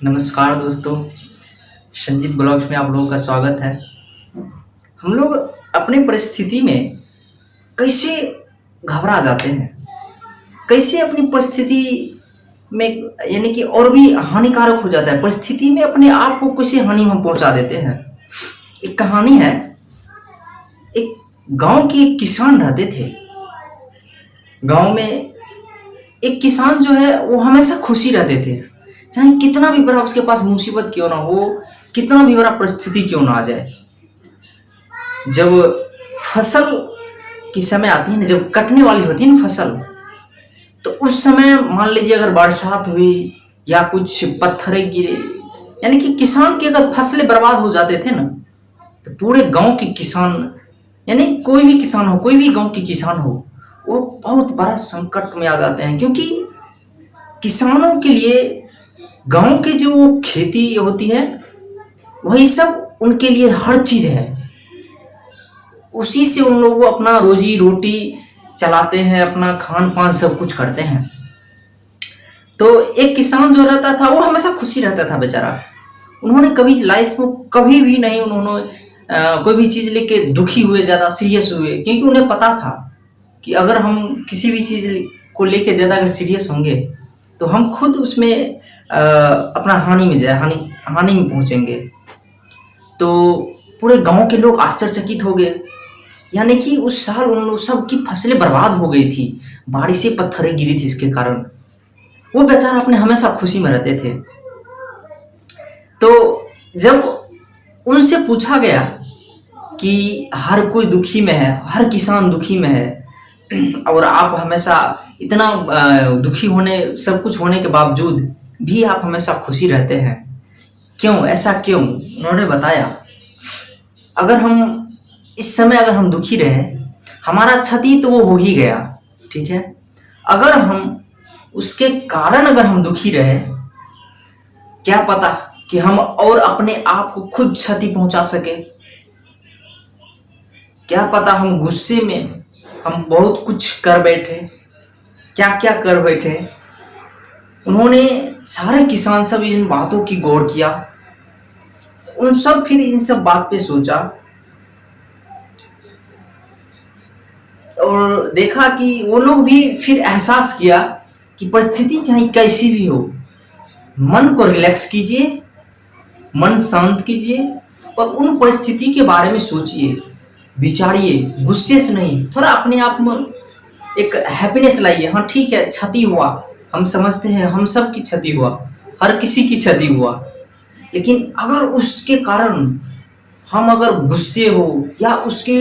नमस्कार दोस्तों, संजीत ब्लॉग्स में आप लोगों का स्वागत है। हम लोग अपने परिस्थिति में कैसे घबरा जाते हैं, कैसे अपनी परिस्थिति में यानी कि और भी हानिकारक हो जाता है। परिस्थिति में अपने आप को कैसे हानि हम पहुंचा देते हैं। एक कहानी है, एक गांव के एक किसान रहते थे। गांव में एक किसान जो है वो हमेशा खुशी रहते थे, चाहे कितना भी बड़ा उसके पास मुसीबत क्यों ना हो, कितना भी बड़ा परिस्थिति क्यों ना आ जाए। जब फसल की समय आती है ना, जब कटने वाली होती है ना फसल, तो उस समय मान लीजिए अगर बरसात हुई या कुछ पत्थरें गिरे, यानी कि किसान की अगर फसलें बर्बाद हो जाते थे ना, तो पूरे गांव के किसान, यानी कोई भी किसान हो, कोई भी गांव के किसान हो, वो बहुत बड़ा संकट में आ जाते हैं। क्योंकि किसानों के लिए गांव की जो खेती होती है वही सब उनके लिए हर चीज है। उसी से उन लोग अपना रोजी रोटी चलाते हैं, अपना खान पान सब कुछ करते हैं। तो एक किसान जो रहता था वो हमेशा खुशी रहता था बेचारा। उन्होंने कभी लाइफ में कभी भी नहीं कोई भी चीज लेके दुखी हुए, ज्यादा सीरियस हुए, क्योंकि उन्हें पता था कि अगर हम किसी भी चीज को लेके ज्यादा अगर सीरियस होंगे तो हम खुद उसमें अपना हानि में पहुंचेंगे। तो पूरे गांव के लोग आश्चर्यचकित हो गए, यानी कि उस साल उन लोग सबकी फसलें बर्बाद हो गई थी, बारिशें पत्थरें गिरी थी इसके कारण। वो बेचारा अपने हमेशा खुशी में रहते थे। तो जब उनसे पूछा गया कि हर कोई दुखी में है, हर किसान दुखी में है, और आप हमेशा इतना दुखी होने, सब कुछ होने के बावजूद भी आप हमेशा खुशी रहते हैं, क्यों, ऐसा क्यों? उन्होंने बताया, अगर हम इस समय अगर हम दुखी रहे, हमारा क्षति तो वो हो ही गया, ठीक है। अगर हम उसके कारण अगर हम दुखी रहे, क्या पता कि हम और अपने आप को खुद क्षति पहुंचा सके। क्या पता हम गुस्से में हम बहुत कुछ कर बैठे, क्या क्या कर बैठे। उन्होंने सारे किसान सब इन बातों की गौर किया, उन सब फिर इन सब बात पे सोचा और देखा कि वो लोग भी फिर एहसास किया कि परिस्थिति चाहे कैसी भी हो, मन को रिलैक्स कीजिए, मन शांत कीजिए और उन परिस्थिति के बारे में सोचिए, विचारिए, गुस्से से नहीं, थोड़ा अपने आप में एक हैप्पीनेस लाइए। हाँ ठीक है, क्षति हुआ, हम समझते हैं, हम सब की क्षति हुआ, हर किसी की क्षति हुआ, लेकिन अगर उसके कारण हम अगर गुस्से हो या उसके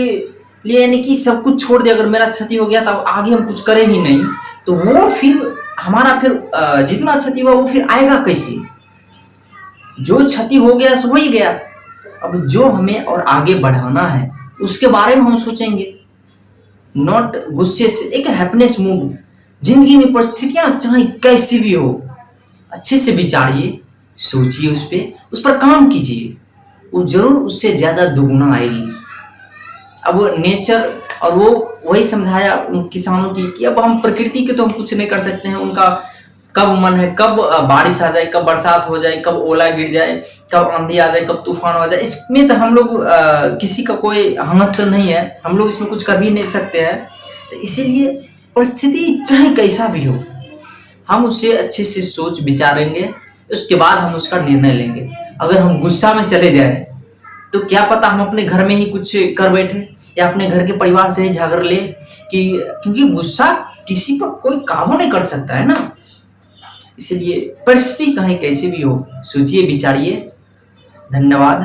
लिए यानी कि सब कुछ छोड़ दे, अगर मेरा क्षति हो गया तब आगे हम कुछ करें ही नहीं, तो वो फिर हमारा फिर जितना क्षति हुआ वो फिर आएगा कैसे? जो क्षति हो गया सो हो ही गया। अब जो हमें और आगे बढ़ाना है उसके बारे में हम सोचेंगे, नॉट गुस्से से। एक हैप्पीनेस मूड, जिंदगी में परिस्थितियां चाहे कैसी भी हो, अच्छे से विचारिए, सोचिए, उस पर काम कीजिए, वो जरूर उससे ज्यादा दुगुना आएगी। अब नेचर और वो वही समझाया उन किसानों की कि अब हम प्रकृति के तो हम कुछ नहीं कर सकते हैं, उनका कब मन है, कब बारिश आ जाए, कब बरसात हो जाए, कब ओला गिर जाए, कब आंधी आ जाए, कब तूफान आ जाए, इसमें तो हम लोग किसी का कोई हाथ तो नहीं है, हम लोग इसमें कुछ कर भी नहीं सकते हैं। तो इसीलिए परिस्थिति चाहे कैसा भी हो, हम उसे अच्छे से सोच विचारेंगे, उसके बाद हम उसका निर्णय लेंगे। अगर हम गुस्सा में चले जाए तो क्या पता हम अपने घर में ही कुछ कर बैठे या अपने घर के परिवार से ही झगड़ ले, क्योंकि गुस्सा किसी पर कोई काबू नहीं कर सकता है ना। इसलिए परिस्थिति कहीं कैसे भी हो, सोचिए, विचारिए। धन्यवाद।